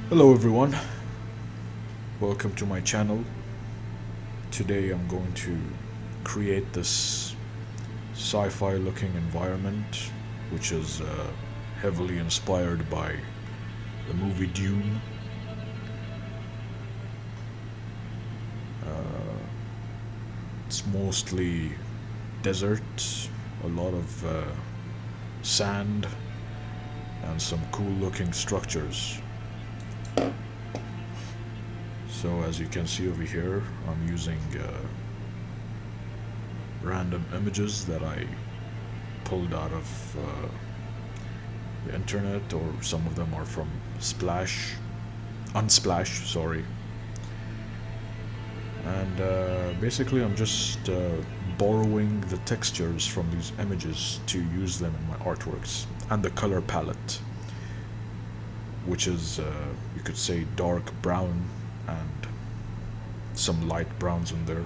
Hello everyone, welcome to my channel. Today I'm going to create this sci-fi looking environment which is heavily inspired by the movie DUNE. It's mostly desert, a lot of sand and some cool looking structures. So as you can see over here, I'm using random images that I pulled out of the internet, or some of them are from Unsplash, sorry. And basically I'm just borrowing the textures from these images to use them in my artworks, and the color palette, which is, you could say, dark brown and some light browns in there.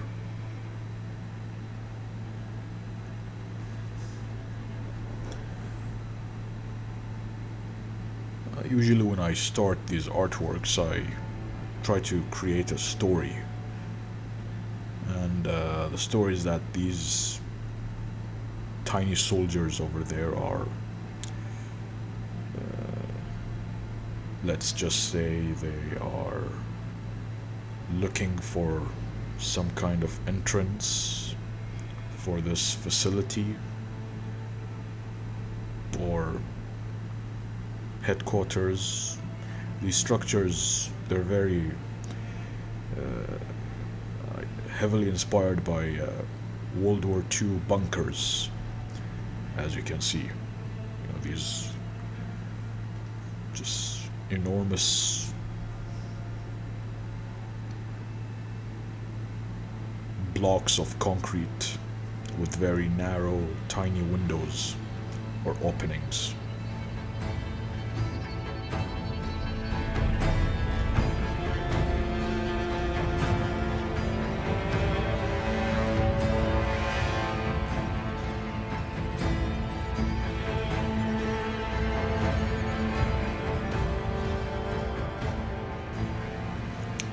Usually when I start these artworks, I try to create a story, and the story is that these tiny soldiers over there are, let's just say, they are looking for some kind of entrance for this facility or headquarters. These structures, they're very heavily inspired by World War II bunkers, as you can see. These just enormous blocks of concrete with very narrow, tiny windows or openings.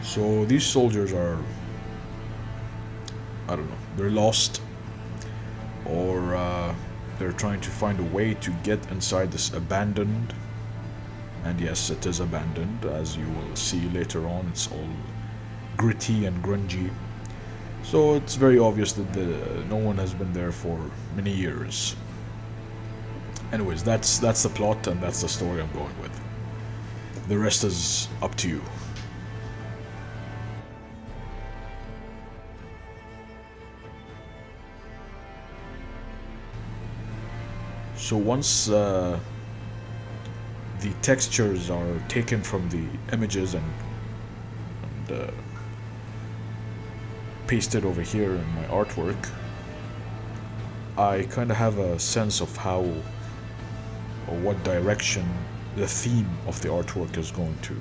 So these soldiers are, I don't know, they're lost, or they're trying to find a way to get inside this abandoned, and yes, it is abandoned, as you will see later on. It's all gritty and grungy, so it's very obvious that no one has been there for many years. Anyways, that's the plot, and that's the story I'm going with. The rest is up to you. So once the textures are taken from the images and pasted over here in my artwork, I kind of have a sense of how or what direction the theme of the artwork is going to.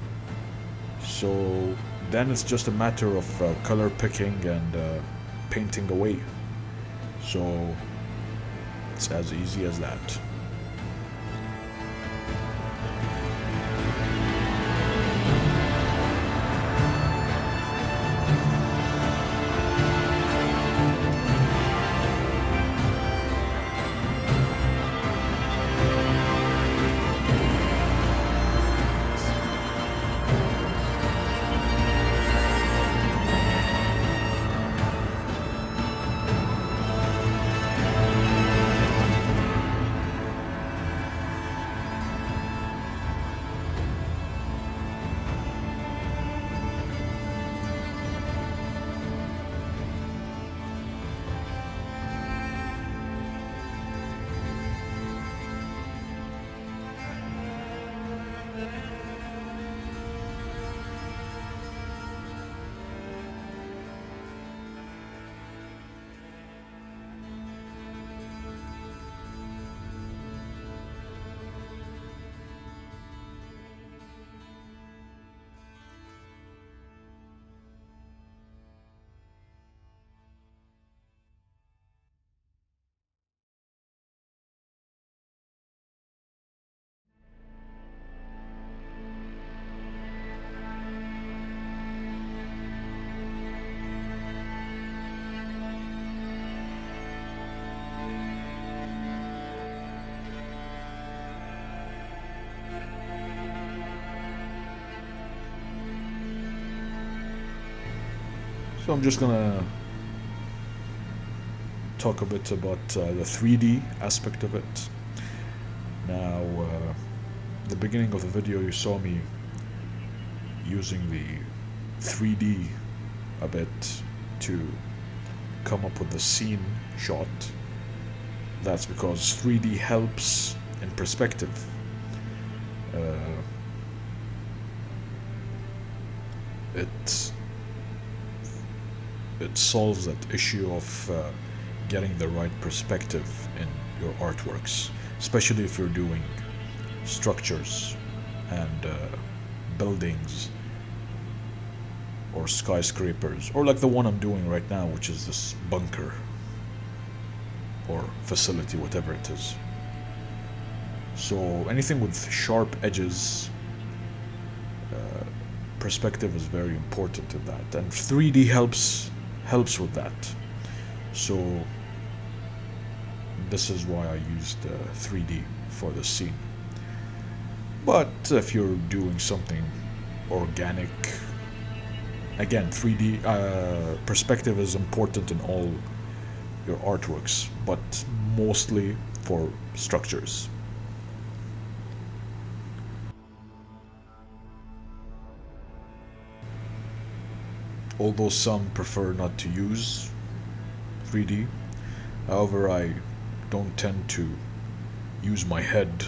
So then it's just a matter of color picking and painting away. So it's as easy as that. So I'm just gonna talk a bit about the 3D aspect of it. Now, the beginning of the video you saw me using the 3D a bit to come up with the scene shot. That's because 3D helps in perspective. It solves that issue of getting the right perspective in your artworks, especially if you're doing structures and buildings or skyscrapers, or like the one I'm doing right now, which is this bunker or facility, whatever it is. So anything with sharp edges, perspective is very important in that, and 3D helps with that. So this is why I used 3D for the scene. But if you're doing something organic, again, 3D perspective is important in all your artworks, but mostly for structures. Although some prefer not to use 3D, however, I don't tend to use my head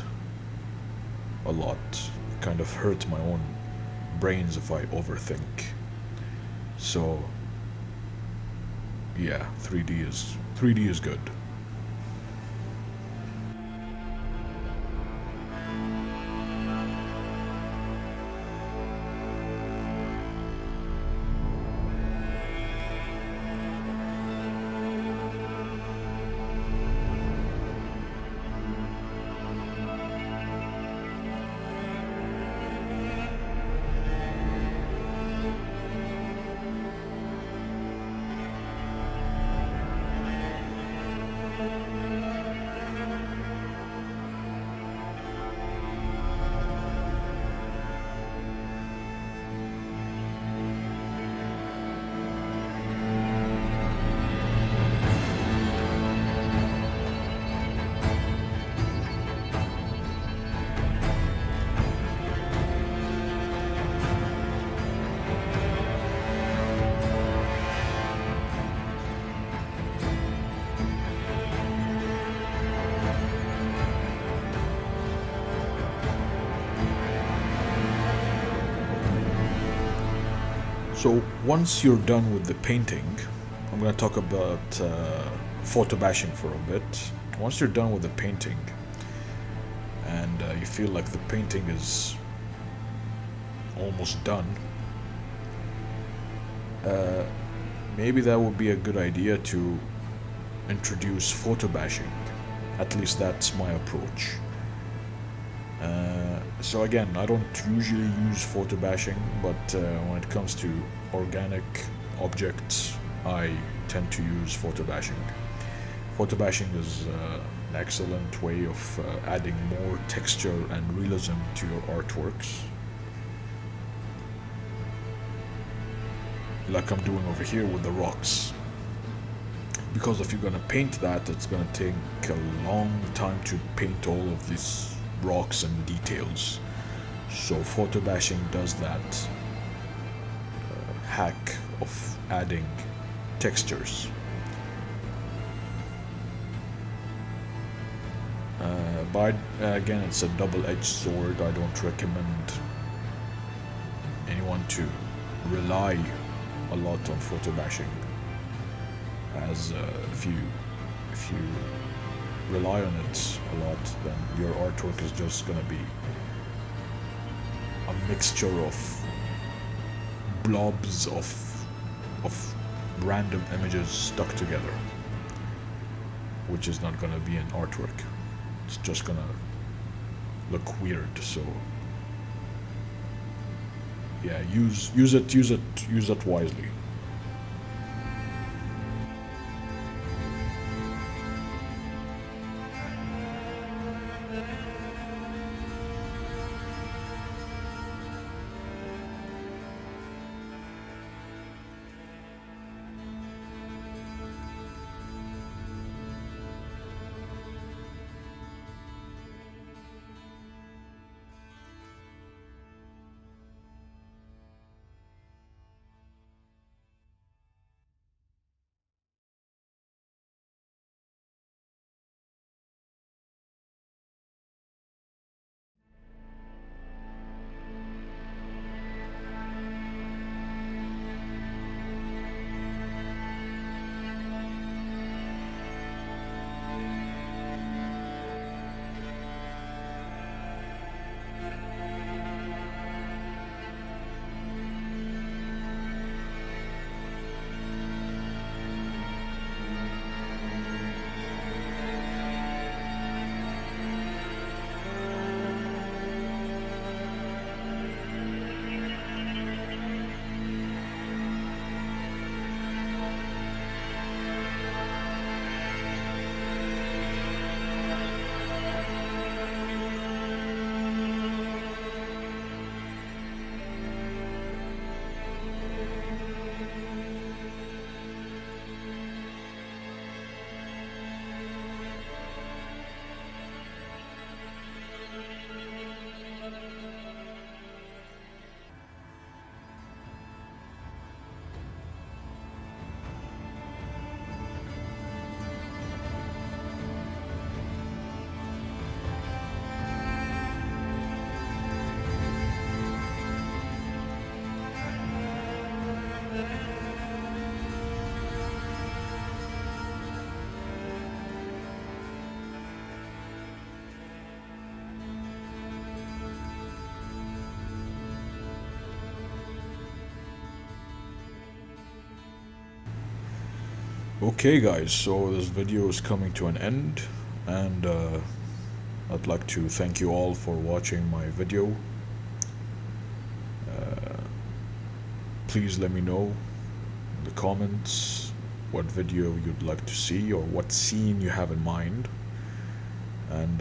a lot. Kind of hurt my own brains if I overthink. So yeah, 3D is good. So once you're done with the painting, I'm going to talk about photo bashing for a bit. Once you're done with the painting and you feel like the painting is almost done, maybe that would be a good idea to introduce photo bashing. At least that's my approach. So again, I don't usually use photo bashing, but when it comes to organic objects, I tend to use photo bashing. Photo bashing is an excellent way of adding more texture and realism to your artworks. Like I'm doing over here with the rocks. Because if you're gonna paint that, it's gonna take a long time to paint all of these rocks and details. So photo bashing does that hack of adding textures. But again, it's a double-edged sword. I don't recommend anyone to rely a lot on photo bashing, as if you rely on it a lot, then your artwork is just gonna be a mixture of blobs of random images stuck together, which is not gonna be an artwork. It's just gonna look weird. So yeah, use it wisely. Okay guys, so this video is coming to an end, and I'd like to thank you all for watching my video. Please let me know in the comments what video you'd like to see or what scene you have in mind. And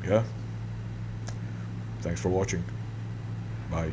yeah, thanks for watching. Bye.